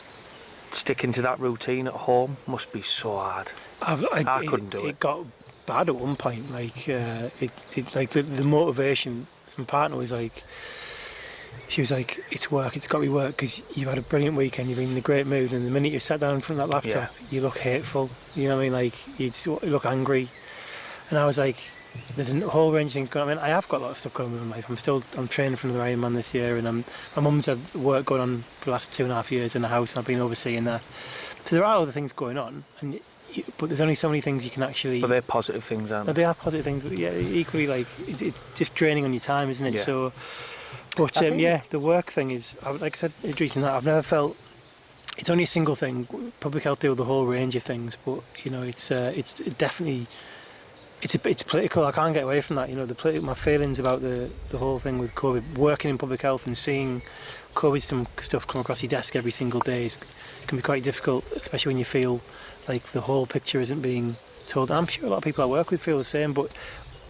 sticking to that routine at home must be so hard. I couldn't do it. It got bad at one point. Like like the motivation. My partner was like, she was like, it's work, it's got to be work, because you've had a brilliant weekend, you've been in a great mood, and the minute you sat down in front of that laptop, you look hateful, you know what I mean, like, you just look angry. And I was like, there's a whole range of things going on. I mean, I have got a lot of stuff going on with my life. I'm training for another Ironman this year, and my mum's had work going on for the last 2.5 years in the house, and I've been overseeing that. So there are other things going on, and but there's only so many things you can actually. But they're positive things, aren't No, they? they are positive things, but yeah, equally like it's just draining on your time, isn't it? Yeah. So, but I think- yeah, the work thing is, like I said, Idrees and that, I've never felt. It's only a single thing. Public health deal with the whole range of things, but you know, it's definitely. It's political. I can't get away from that. You know, my feelings about the whole thing with COVID, working in public health and seeing COVID stuff come across your desk every single day can be quite difficult, especially when you feel like the whole picture isn't being told. I'm sure a lot of people I work with feel the same, but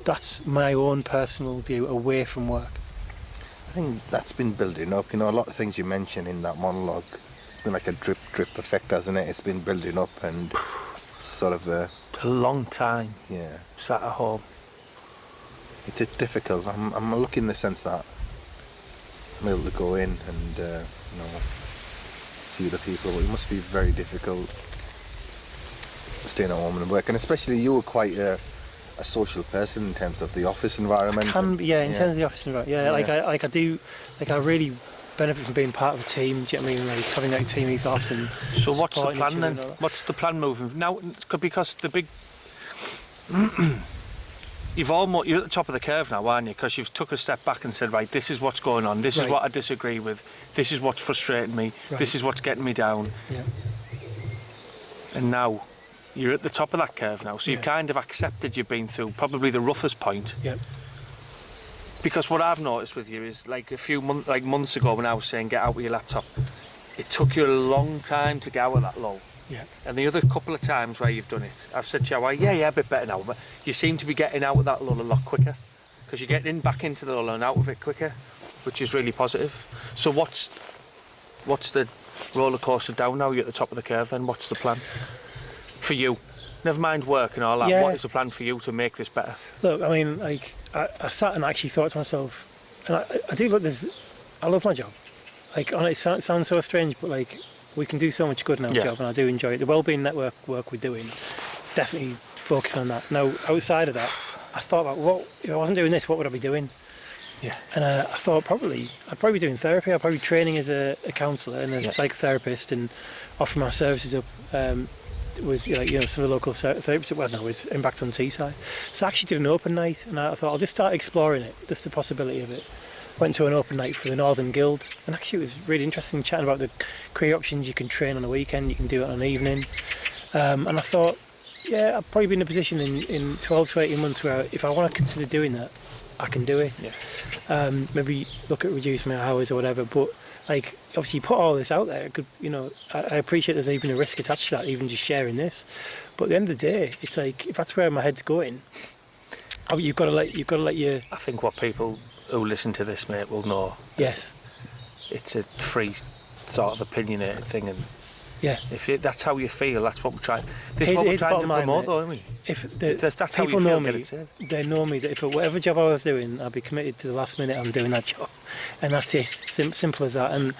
that's my own personal view away from work. I think that's been building up. You know, a lot of things you mentioned in that monologue, it's been like a drip effect, hasn't it? It's been building up and sort of It's a long time yeah. sat at home. It's difficult. I'm lucky in the sense that I'm able to go in and you know, see the people. But it must be very difficult staying at home and work, and especially you were quite a social person in terms of the office environment. In terms of the office environment, I really benefit from being part of a team. Do you know what I mean? Like having that team ethos and. So what's the supporting each plan other then? and all that. What's the plan moving now? Because the big, you're at the top of the curve now, aren't you? Because you've took a step back and said, right, this is what's going on. This is Right. what I disagree with. This is what's frustrating me. Right. This is what's getting me down. Yeah. And now you're at the top of that curve now. So you've Yeah. kind of accepted you've been through probably the roughest point. Yep. Because what I've noticed with you is like months ago when I was saying get out with your laptop, it took you a long time to get out of that low. Yeah. And the other couple of times where you've done it, I've said to you, well, yeah, a bit better now, but you seem to be getting out of that lull a lot quicker because you're getting back into the lull and out of it quicker, which is really positive. So what's the roller coaster down now? You're at the top of the curve then. What's the plan for you? Never mind work and all that. Yeah. What is the plan for you to make this better? Look, I mean, like I sat and actually thought to myself, and I do look. I love my job. Like, it sounds so strange, but like we can do so much good in our Yeah. job, and I do enjoy it. The wellbeing network work we're doing, definitely focus on that. Now, outside of that, I thought about what if I wasn't doing this, what would I be doing? Yeah. And I thought I'd probably be doing therapy. I'd probably be training as a counsellor and a psychotherapist and offering my services up with some of the local therapists. Well, no, with Impact on Teesside. So I actually did an open night, and I thought I'll just start exploring it. That's the possibility of it. Went to an open night for the Northern Guild, and actually it was really interesting chatting about the career options. You can train on a weekend, you can do it on an evening, and I thought, yeah, I'll probably be in a position in 12 to 18 months where if I want to consider doing that, I can do it. Yeah. Maybe look at reducing my hours or whatever, but like obviously you put all this out there, it could, I appreciate there's even a risk attached to that, even just sharing this, but at the end of the day, it's like if that's where my head's going, you've got to let your I think what people who listen to this, mate, will know. yes. It's a free sort of opinionated thing, and Yeah. if that's how you feel, that's what we're trying. This is what we're Here's the trying to bottom line, promote, mate. though, aren't we? If That's how you people feel. know Get me, it said. they know me that if whatever job I was doing, I'd be committed to the last minute I'm doing that job, and that's it. Simple as that. And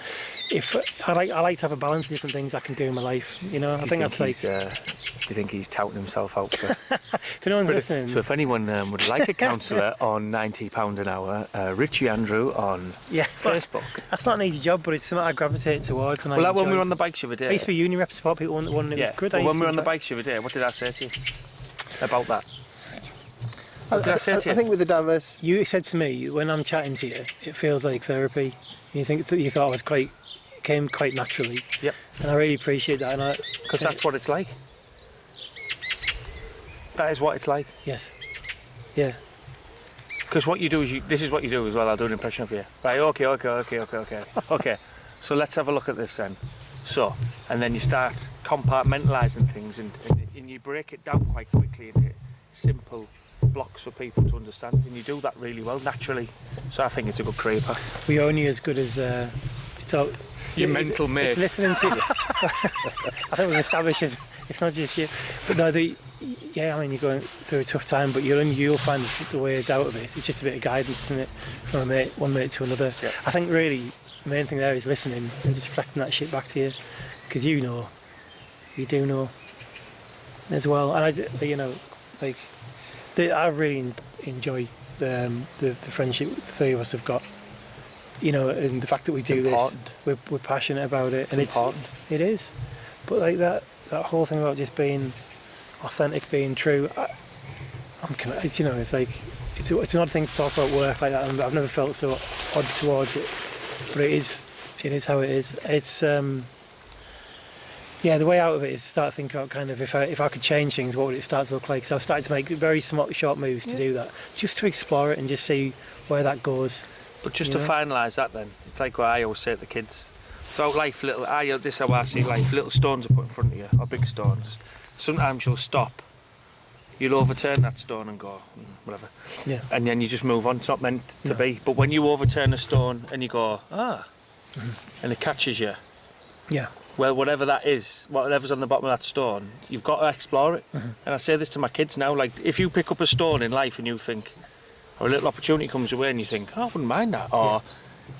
if I like to have a balance of different things I can do in my life, I think that's like. Do you think he's touting himself out for? If anyone's listening, So if anyone would like a counsellor on £90 an hour, Richie Andrew on yeah, Facebook. that's not an easy job, but it's something I gravitate towards. And Well, I like when we enjoy. were on the bikes the other I day. used to be union rep to support people. One it was good. Well, I when used we were on the to bikes the other day, what did I say to you about that? I, What did I say to you? I think with the diverse, You said to me when I'm chatting to you, it feels like therapy. You think that you thought it came quite naturally. Yep. And I really appreciate that. And Because that's what it's like. That is what it's like. yes, yeah. Because what you do is this is what you do as well. I'll do an impression of you. Right, okay. Okay, so let's have a look at this then. So, and then you start compartmentalising things and you break it down quite quickly into simple blocks for people to understand. And you do that really well, naturally. So I think it's a good career path. We're only as good as it's all. Your mental mate. It's listening to you. I think we've established it's not just you. But no, I mean, you're going through a tough time, but you'll find the ways out of it. It's just a bit of guidance, isn't it? From one mate to another. Yeah. I think really the main thing there is listening and just reflecting that shit back to you, because you do know as well. And I really enjoy the friendship the three of us have got. And the fact that we do Important. this, we're passionate about it, and It's important. it is. But like that whole thing about just being authentic, being true. I'm kind of, you know, it's like it's an odd thing to talk about work like that, and I've never felt so odd towards it. But it is how it is. It's yeah, the way out of it is to start thinking about kind of if I could change things, what would it start to look like? So I've started to make very short moves to do that, just to explore it and just see where that goes. But just to finalise that then, it's like what I always say to the kids. Throughout life, this is how I see life, little stones are put in front of you, or big stones. Sometimes you'll stop, you'll overturn that stone and go, whatever. Yeah. And then you just move on, it's not meant to be. But when you overturn a stone and you go, and it catches you, yeah. well, whatever that is, whatever's on the bottom of that stone, you've got to explore it. And I say this to my kids now, like, if you pick up a stone in life and you think, or a little opportunity comes away and you think, I wouldn't mind that, or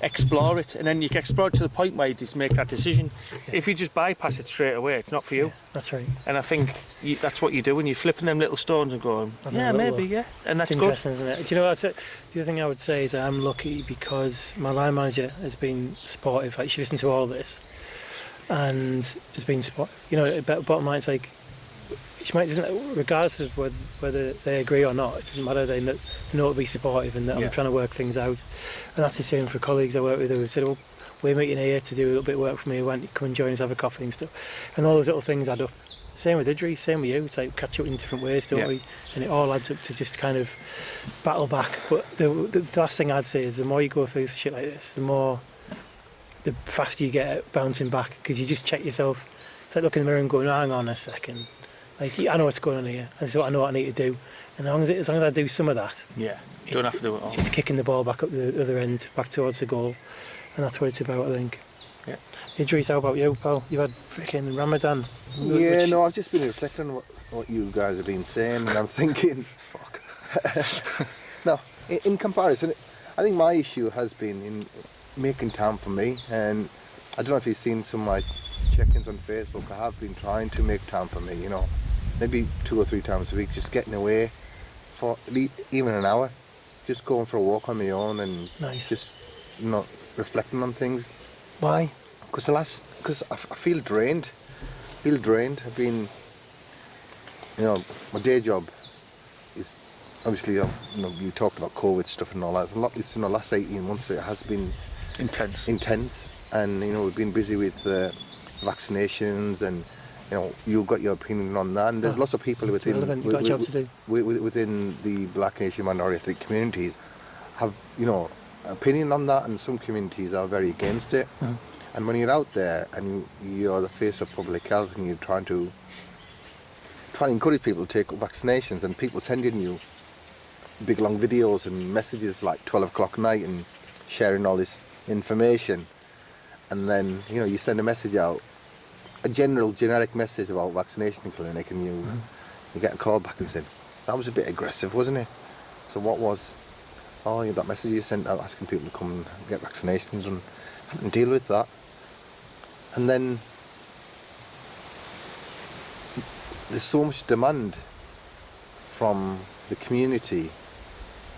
explore it, and then you can explore it to the point where you just make that decision. If you just bypass it straight away, it's not for you. That's right. And I think that's what you do when you're flipping them little stones and going, yeah, maybe, yeah, and that's it's good. Interesting, isn't it? Do you know, that's it. The other thing I would say is I'm lucky because my line manager has been supportive. Like, she listened to all this and has been supportive. You know, bottom line, it's like, regardless of whether they agree or not, it doesn't matter. They know to be supportive and that I'm trying to work things out. And that's the same for colleagues I work with who said, well, we're meeting here to do a little bit of work for me. Why don't you come and join us, have a coffee and stuff. And all those little things add up. Same with Idrees, same with you. It's like catch up in different ways, don't we? And it all adds up to just kind of battle back. But the last thing I'd say is the more you go through shit like this, the faster you get at bouncing back, because you just check yourself. It's like looking in the mirror and going, hang on a second. Like, I know what's going on here, and so I know what I need to do. And as long as I do some of that, don't have to do it all. It's kicking the ball back up the other end, back towards the goal, and that's what it's about, I think. Yeah. Idrees, how about you, pal? You've had freaking Ramadan. Yeah, no, I've just been reflecting on what you guys have been saying, and I'm thinking, fuck. No, in comparison, I think my issue has been in making time for me, and I don't know if you've seen some of my check-ins on Facebook. I have been trying to make time for me, you know, maybe 2 or 3 times a week, just getting away for even an hour, just going for a walk on my own and just, you know, reflecting on things. Why? Because I feel drained. I've been, you know, my day job is obviously, you know, you talked about COVID stuff and all that. It's in the last 18 months it has been intense, and you know, we've been busy with vaccinations, and you know, you've got your opinion on that, and there's lots of people within the Black Nation minority ethnic communities have, you know, opinion on that, and some communities are very against it. And when you're out there and you're the face of public health and you're trying to encourage people to take vaccinations, and people sending you big long videos and messages like 12 o'clock at night and sharing all this information, and then, you know, you send a message out, a generic message about vaccination clinic, and you get a call back and said, that was a bit aggressive, wasn't it? So what was? Oh, yeah, that message you sent out asking people to come and get vaccinations, and I didn't deal with that. And then there's so much demand from the community,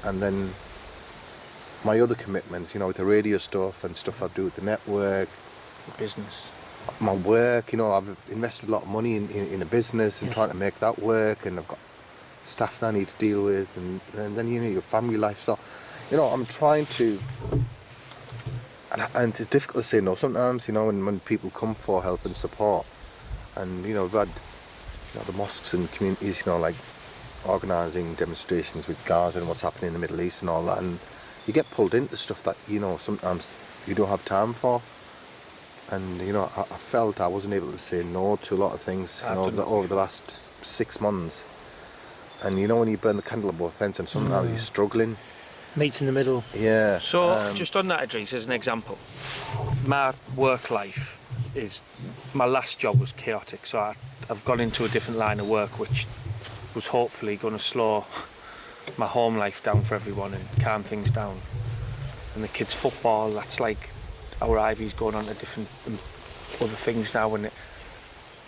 and then my other commitments, you know, with the radio stuff and stuff I do with the network, business, my work, you know, I've invested a lot of money in a business and trying to make that work, and I've got staff that I need to deal with, and then, you know, your family life. So, you know, I'm trying to, and it's difficult to say no sometimes, you know, when people come for help and support. And, you know, we've had, you know, the mosques and communities, you know, like organising demonstrations with Gaza and what's happening in the Middle East and all that, and you get pulled into stuff that, you know, sometimes you don't have time for. And, you know, I felt I wasn't able to say no to a lot of things, you know, over the last 6 months. And, you know, when you burn the candle at both ends and sometimes you're struggling. Meets in the middle. Yeah. So, just on that, Idrees, as an example, my work life is, my last job was chaotic, so I've gone into a different line of work, which was hopefully going to slow my home life down for everyone and calm things down. And the kids' football, that's like, our Ivy's going on to different other things now,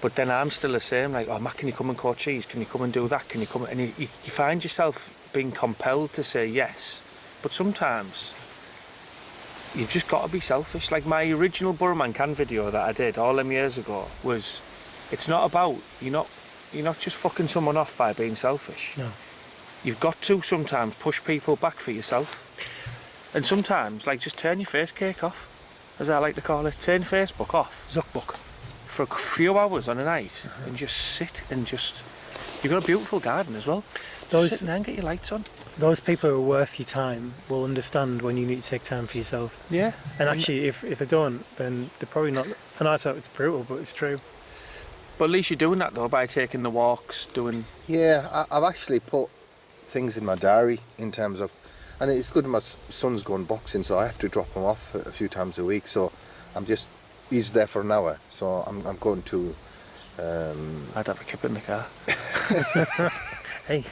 but then I'm still the same, like, oh, Matt, can you come and coach cheese? Can you come and do that? Can you come? And you find yourself being compelled to say yes, but sometimes you've just got to be selfish. Like my original BoroManCan video that I did all them years ago was, it's not about, you're not you're not just fucking someone off by being selfish. No. You've got to sometimes push people back for yourself. And sometimes, like, just turn your face cake off, as I like to call it. Turn Facebook off. Zuckbuck. For a few hours on a night and just sit and just... You've got a beautiful garden as well. Just sit there and get your lights on. Those people who are worth your time will understand when you need to take time for yourself. Yeah. And actually, if they don't, then they're probably not... I know it's brutal, but it's true. But at least you're doing that, though, by taking the walks, doing... Yeah, I've actually put things in my diary in terms of... And it's good, my son's going boxing, so I have to drop him off a few times a week, so I'm just... He's there for an hour, so I'm going to... I'd have a kip in the car. Hey.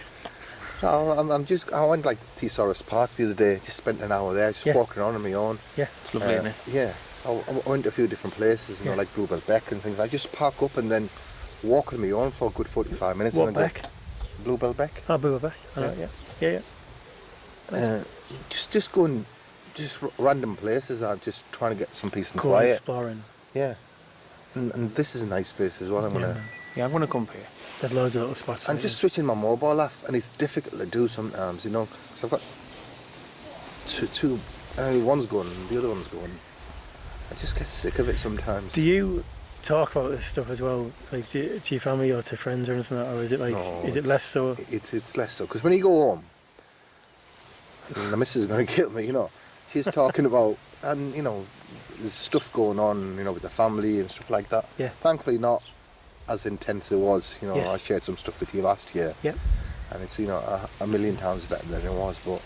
So I went like Thesaurus Park the other day, just spent an hour there, just walking around on my own. Yeah. It's lovely, isn't it? Yeah. I went to a few different places, you know, like Bluebell Beck and things. I just park up and then walk on my own for a good 45 minutes. What and then Beck? Bluebell Beck. Oh, Bluebell Beck. I know, yeah. Just going, just random places. I'm just trying to get some peace and Cool, quiet. exploring. Yeah. And this is a nice place as well. I'm gonna come here. There's loads of little spots. I'm just switching my mobile off, and it's difficult to do sometimes, you know. So I've got two one's going, the other one's going. I just get sick of it sometimes. Do you talk about this stuff as well, like to your family or to friends or anything like that, or is it like, No, is it less so? It's less so, because when you go home, and the missus is going to kill me, you know. She's talking about, and you know, there's stuff going on, you know, with the family and stuff like that. Yeah. Thankfully not as intense as it was, you know. Yes. I shared some stuff with you last year. Yeah. And it's, you know, a million times better than it was, but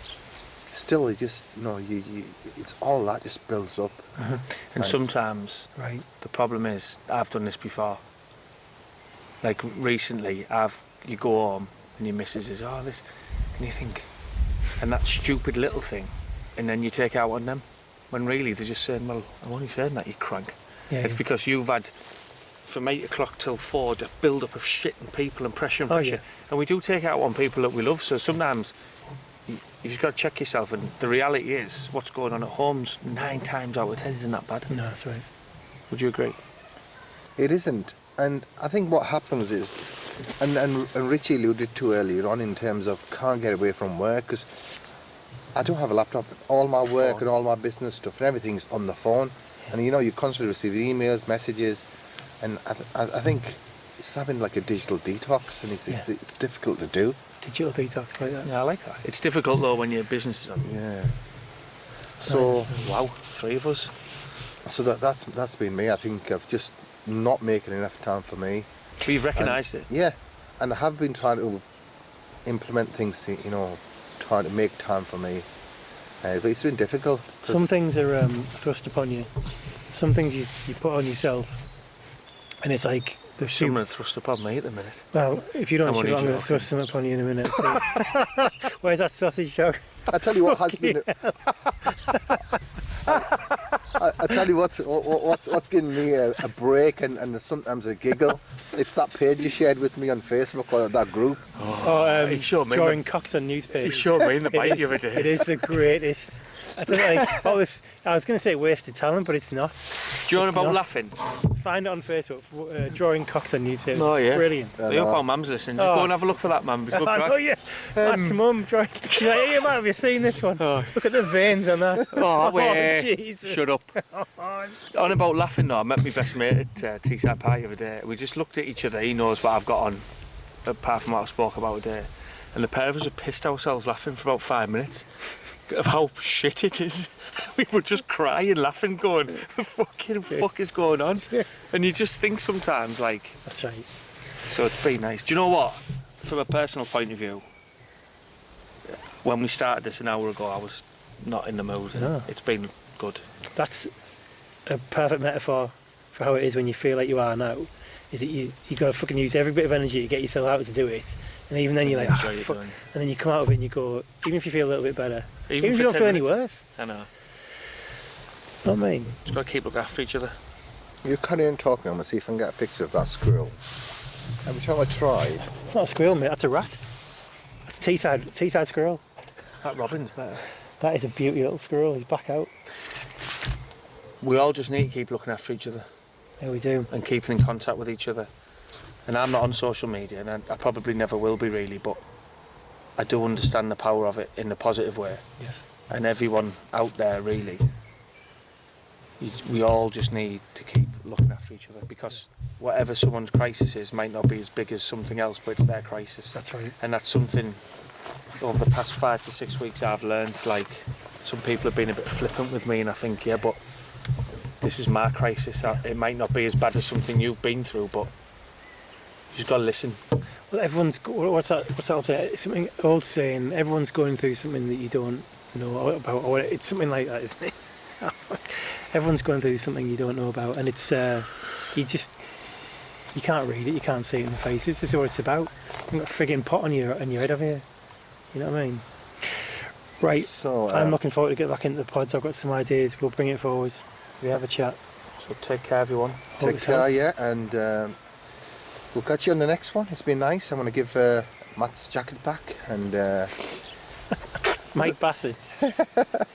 still, it just, you know, it's all that just builds up. And sometimes, Right. the problem is, I've done this before. Like recently, you go home and your missus is, this, and you think, and that stupid little thing, and then you take out on them, when really they're just saying, well, I'm only saying that, you crank. Yeah. It's because you've had, from 8 o'clock till 4, the build-up of shit and people and pressure and Oh, pressure. yeah. And we do take out on people that we love, so sometimes you've just got to check yourself, and the reality is, what's going on at home's 9 times out of 10 isn't that bad. No, that's right. Would you agree? It isn't. And I think what happens is, and Richie alluded to earlier on in terms of can't get away from work, because I don't have a laptop. All my work and all my business stuff and everything's on the phone. And you know, you constantly receive emails, messages, and I think it's having like a digital detox, and it's difficult to do. Digital detox like that. Yeah, I like that. It's difficult though when your business is on. Yeah. So Wow, 3 of us. so that's been me. I think I've just not making enough time for me. But you've recognised it. Yeah, and I have been trying to implement things, you know, trying to make time for me. But it's been difficult. Some things are thrust upon you. Some things you put on yourself, and it's like the Someone thrust upon me at the minute. Well, if you don't, I'm I'm only going to joking. thrust them upon you in a minute. Where's that sausage joke? I tell you what has been. I tell you what's giving me a break and sometimes a giggle. It's that page you shared with me on Facebook, or that group. He showed me drawing cocks on newspapers. He showed me in the bike the other day. It is the greatest. I don't know, like, I was going to say wasted talent, but it's not. Do you know It's about not. laughing? Find it on Facebook. Drawing cocks on newspapers. Oh, yeah. Brilliant. I hope our mum's listening. Just go and have a look for that, mum. It's good I crack. know, yeah. That's mum drawing. She's like, hey, man, have you seen this one? Oh. Look at the veins on that. Oh, wait. Jesus. Shut up. On about laughing though, I met my best mate at Teesside Pie the other day. We just looked at each other. He knows what I've got on, apart from what I spoke about today. And the pair of us had pissed ourselves laughing for about 5 minutes of how shit it is. We were just crying, laughing, going, the fucking fuck is going on? And you just think sometimes, like... That's right. So it's been nice. Do you know what? From a personal point of view, when we started this an hour ago, I was not in the mood. And No. It's been good. That's a perfect metaphor for how it is when you feel like you are now. Is that you got to fucking use every bit of energy to get yourself out to do it, and even then you're like, Enjoy oh, it fuck. doing. And then you come out of it and you go, even if you feel a little bit better, even if for you don't 10 feel any minutes. worse. I know. Not me. Just got to keep looking after each other. You carry on talking. I'm gonna see if I can get a picture of that squirrel. Every time I try, It's not a squirrel, mate. That's a rat. That's a Teesside squirrel. That Robin's better. That is a beauty little squirrel. He's back out. We all just need to keep looking after each other There we do. and keeping in contact with each other. And I'm not on social media, and I probably never will be really, but I do understand the power of it in a positive way. Yes. And everyone out there, really, we all just need to keep looking after each other, because whatever someone's crisis is might not be as big as something else, but it's their crisis. That's right. And that's something over the past 5 to 6 weeks I've learned. Like, some people have been a bit flippant with me, and I think, yeah, but this is my crisis. It might not be as bad as something you've been through, but you just got to listen. Well, what's that old saying? It's something old saying, everyone's going through something that you don't know about, or it's something like that, isn't it? Everyone's going through something you don't know about, and it's you can't read it, you can't see it in the faces. This is what it's about. You've got a frigging pot on your head, have you? You know what I mean? Right. So I'm looking forward to get back into the pods. I've got some ideas. We'll bring it forward. We have a chat. So take care, everyone. Take care, yeah, and we'll catch you on the next one. It's been nice. I want to give Matt's jacket back, and Mike Bassett,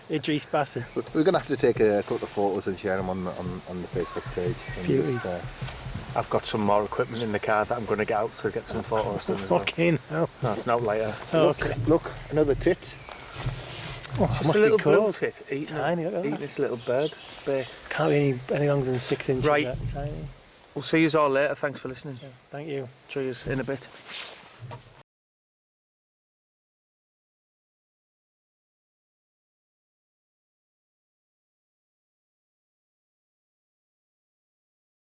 Idrees Bassett. We're going to have to take a couple of photos and share them on the Facebook page. Beauty. I've got some more equipment in the car that I'm going to get out to get some photos done as well. Okay, no. No, it's not later. Oh, okay. Look, another tit. Oh, Just must a little be cold. blue tit eating, Tiny, look at that. eating this little bird bait. Can't be any longer than 6 inches. Right. That tiny. We'll see you all later. Thanks for listening. Yeah, thank you. Cheers in a bit.